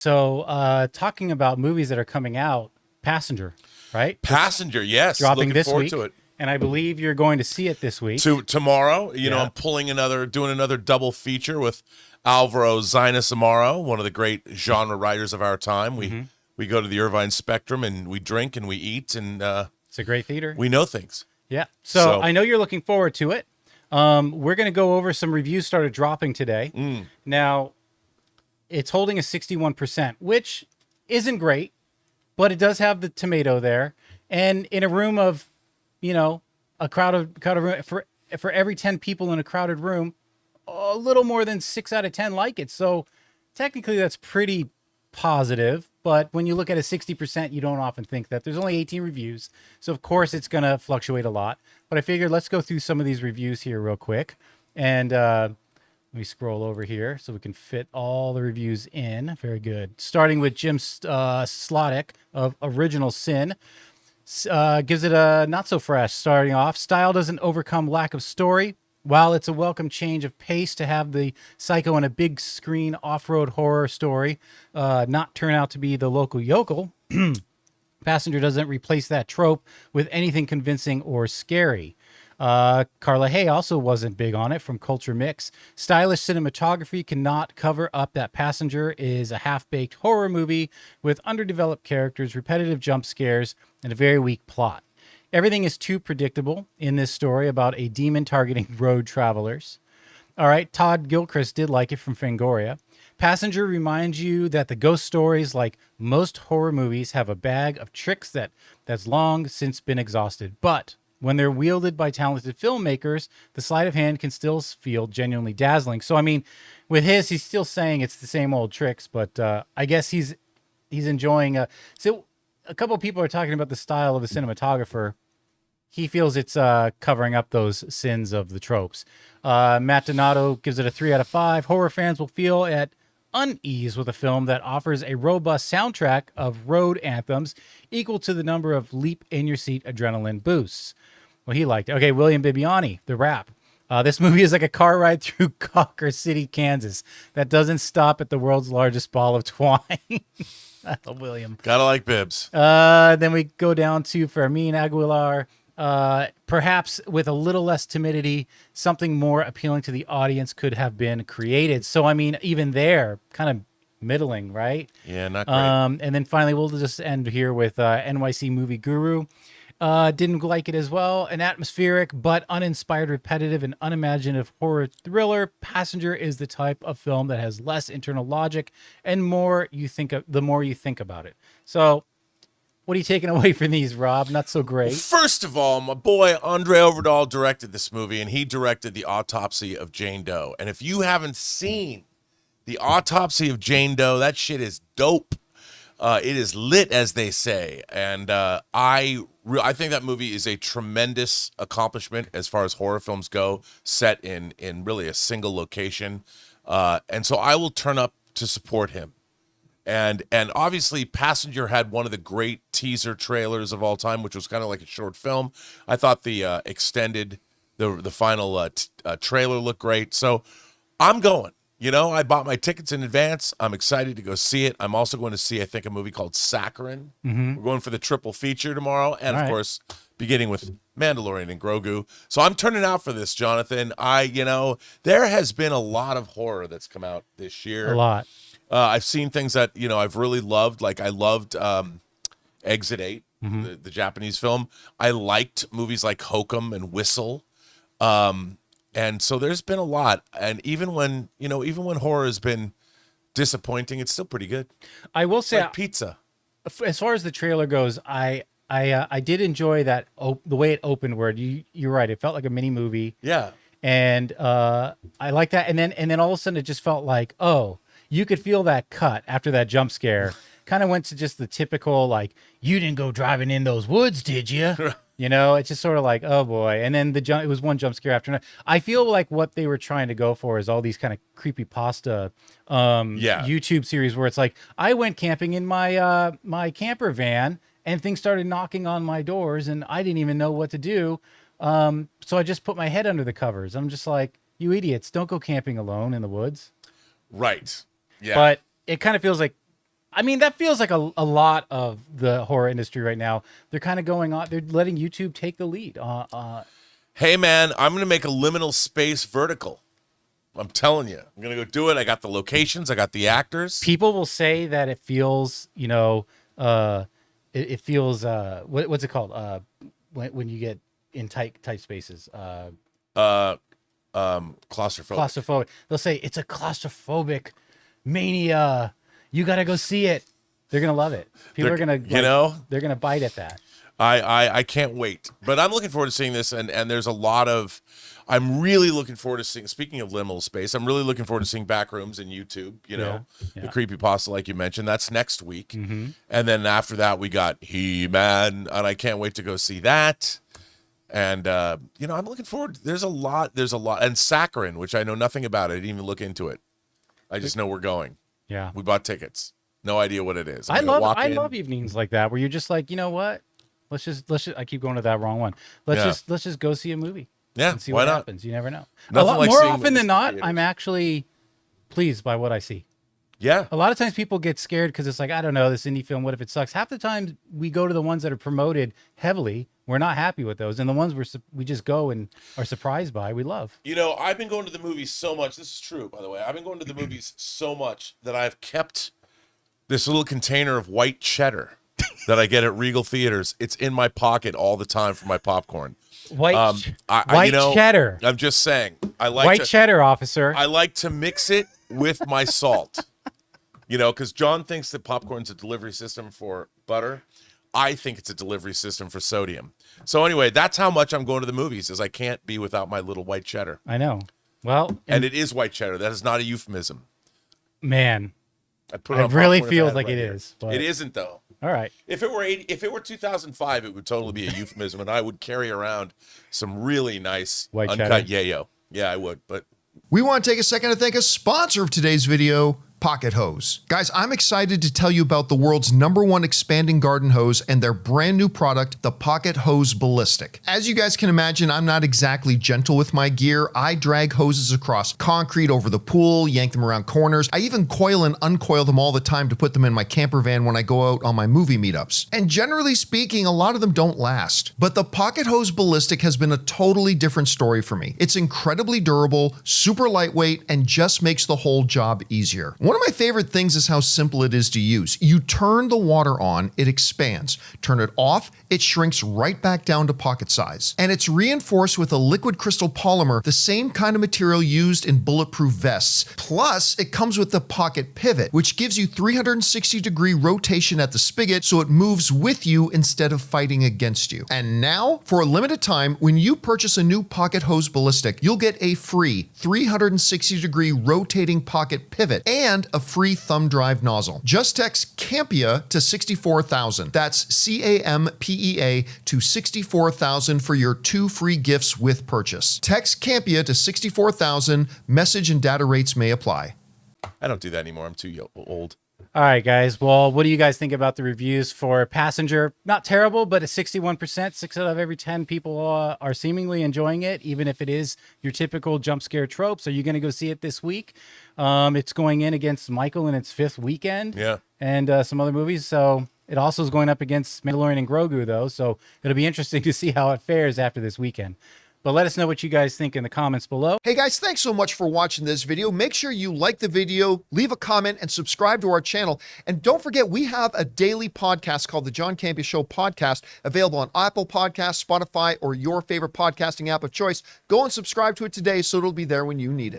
So, talking about movies that are coming out, Passenger, right? Passenger, yes. Dropping Looking this forward week. to it. And I believe you're going to see it this week. Tomorrow, you know, Yeah. I'm doing another double feature with Alvaro Zainas Amaro, one of the great genre writers of our time. We go to the Irvine Spectrum and we drink and we eat and It's a great theater. we know things. Yeah. So I know you're looking forward to it. We're going to go over some reviews started dropping today. Now, it's holding a 61%, which isn't great, but it does have the tomato there. And in a room of, you know, a crowded room, for every 10 people in a crowded room, a little more than 6 out of 10 like it. So technically that's pretty positive. But when you look at a 60%, you don't often think that. There's only 18 reviews. So of course it's going to fluctuate a lot. But I figured let's go through some of these reviews here real quick. And let me scroll over here so we can fit all the reviews in. Very good. Starting with Jim Slottick of Original Sin. Gives it a not so fresh starting off. Style doesn't overcome lack of story. While it's a welcome change of pace to have the Psycho in a big screen off-road horror story not turn out to be the local yokel, Passenger doesn't replace that trope with anything convincing or scary. Carla Hay also wasn't big on it from Culture Mix. Stylish cinematography cannot cover up that Passenger is a half-baked horror movie with underdeveloped characters, repetitive jump scares, and a very weak plot. Everything is too predictable in this story about a demon targeting road travelers. All right, Todd Gilchrist did like it from Fangoria. Passenger reminds you that the ghost stories, like most horror movies, have a bag of tricks that's long since been exhausted. But when they're wielded by talented filmmakers, the sleight of hand can still feel genuinely dazzling. So, I mean, with he's still saying it's the same old tricks, but I guess he's enjoying. So a couple of people are talking about the style of the cinematographer. He feels it's covering up those sins of the tropes. Matt Donato gives it a 3 out of 5. Horror fans will feel at unease with a film that offers a robust soundtrack of road anthems equal to the number of leap-in-your-seat adrenaline boosts. Well, he liked it. Okay, William Bibiani, The Rap. This movie is like a car ride through Cocker City, Kansas that doesn't stop at the world's largest ball of twine. Oh, William. Gotta like Bibbs. Then we go down to Fermin Aguilar. Perhaps with a little less timidity, something more appealing to the audience could have been created. So, I mean, even there, kind of middling, right? Yeah, not great. And then finally, we'll just end here with NYC Movie Guru. Didn't like it as well. An atmospheric but uninspired, repetitive, and unimaginative horror thriller. Passenger is the type of film that has less internal logic and the more you think about it. So, what are you taking away from these, Rob? Not so great. First of all, my boy Andre Overdahl directed this movie, and he directed The Autopsy of Jane Doe. And if you haven't seen The Autopsy of Jane Doe, that shit is dope. It is lit, as they say. And I think that movie is a tremendous accomplishment as far as horror films go, set in really a single location. And so I will turn up to support him. And obviously, Passenger had one of the great teaser trailers of all time, which was kind of like a short film. I thought the extended, the final trailer looked great. So I'm going. You know, I bought my tickets in advance. I'm excited to go see it. I'm also going to see, I think, a movie called Saccharin. We're going for the triple feature tomorrow. And, of course, beginning with Mandalorian and Grogu. So I'm turning out for this, Jonathan. There has been a lot of horror that's come out this year. A lot. I've seen things that, I've really loved. Like I loved Exit 8, the Japanese film. I liked movies like Hokum and Whistle. And so there's been a lot. And even when horror has been disappointing, it's still pretty good. I will say, like pizza. As far as the trailer goes, I did enjoy that the way it opened. Where you're right, it felt like a mini movie. Yeah. And I like that. And then all of a sudden, it just felt like, oh, you could feel that cut after that jump scare. Kind of went to just the typical, like, you didn't go driving in those woods, did you? It's just sort of like, oh boy. And then it was one jump scare after another. I feel like what they were trying to go for is all these kind of creepypasta YouTube series where it's like, I went camping in my my camper van and things started knocking on my doors and I didn't even know what to do. So I just put my head under the covers. I'm just like, you idiots, don't go camping alone in the woods. Right. Yeah. But it kind of feels like I mean, that feels like a lot of the horror industry right now. They're kind of going on. They're letting YouTube take the lead. Hey, man, I'm going to make a liminal space vertical. I'm telling you. I'm going to go do it. I got the locations. I got the actors. People will say that it feels, it feels, what's it called? When you get in tight spaces. Claustrophobic. They'll say it's a claustrophobic mania. You got to go see it. They're going to love it. People are going to, they're going to bite at that. I can't wait. But I'm looking forward to seeing this, and there's a lot of, I'm really looking forward to seeing, speaking of liminal space, I'm really looking forward to seing Backrooms and YouTube, the creepypasta like you mentioned. That's next week. Mm-hmm. And then after that, we got He-Man, and I can't wait to go see that. And, I'm looking forward. There's a lot. And Saccharin, which I know nothing about. I didn't even look into it. I just know we're going. Yeah. We bought tickets. No idea what it is. I love evenings like that where you're just like, you know what? Let's just I keep going to that wrong one. Let's just go see a movie. Yeah. And see what happens. You never know. More often than not, I'm actually pleased by what I see. Yeah. A lot of times people get scared because it's like, I don't know, this indie film, what if it sucks? Half the time we go to the ones that are promoted heavily. We're not happy with those. And the ones we just go and are surprised by, we love. I've been going to the movies so much. This is true, by the way. I've been going to the movies so much that I've kept this little container of white cheddar that I get at Regal Theaters. It's in my pocket all the time for my popcorn. White cheddar. I'm just saying. White cheddar, officer. I like to mix it with my salt. Because John thinks that popcorn's a delivery system for butter. I think it's a delivery system for sodium. So anyway, that's how much I'm going to the movies, is I can't be without my little white cheddar. I know. Well, and it is white cheddar. That is not a euphemism. Man, it really feels like it is. But... It isn't, though. All right. If it were 2005, it would totally be a euphemism, and I would carry around some really nice white uncut cheddar. yayo. Yeah, I would. But we want to take a second to thank a sponsor of today's video, Pocket Hose. Guys, I'm excited to tell you about the world's #1 expanding garden hose and their brand new product, the Pocket Hose Ballistic. As you guys can imagine, I'm not exactly gentle with my gear. I drag hoses across concrete over the pool, yank them around corners. I even coil and uncoil them all the time to put them in my camper van when I go out on my movie meetups. And generally speaking, a lot of them don't last. But the Pocket Hose Ballistic has been a totally different story for me. It's incredibly durable, super lightweight, and just makes the whole job easier. One of my favorite things is how simple it is to use. You turn the water on, it expands. Turn it off, it shrinks right back down to pocket size. And it's reinforced with a liquid crystal polymer, the same kind of material used in bulletproof vests. Plus, it comes with the pocket pivot, which gives you 360-degree rotation at the spigot so it moves with you instead of fighting against you. And now, for a limited time, when you purchase a new Pocket Hose Ballistic, you'll get a free 360-degree rotating pocket pivot and a free thumb drive nozzle. Just text Campea to 64,000. That's CAMPEA to 64,000 for your 2 free gifts with purchase. Text Campea to 64,000. Message and data rates may apply. I don't do that anymore. I'm too old. All right, guys. Well, what do you guys think about the reviews for Passenger? Not terrible, but a 61%. 6 out of every 10 people are seemingly enjoying it, even if it is your typical jump scare tropes. Are you going to go see it this week? It's going in against Michael in its 5th weekend. Yeah. And some other movies. So it also is going up against Mandalorian and Grogu, though. So it'll be interesting to see how it fares after this weekend. But let us know what you guys think in the comments below. Hey guys, thanks so much for watching this video. Make sure you like the video, leave a comment, and subscribe to our channel. And don't forget, we have a daily podcast called the John Campea Show Podcast, available on Apple Podcasts, Spotify, or your favorite podcasting app of choice. Go and subscribe to it today so it'll be there when you need it.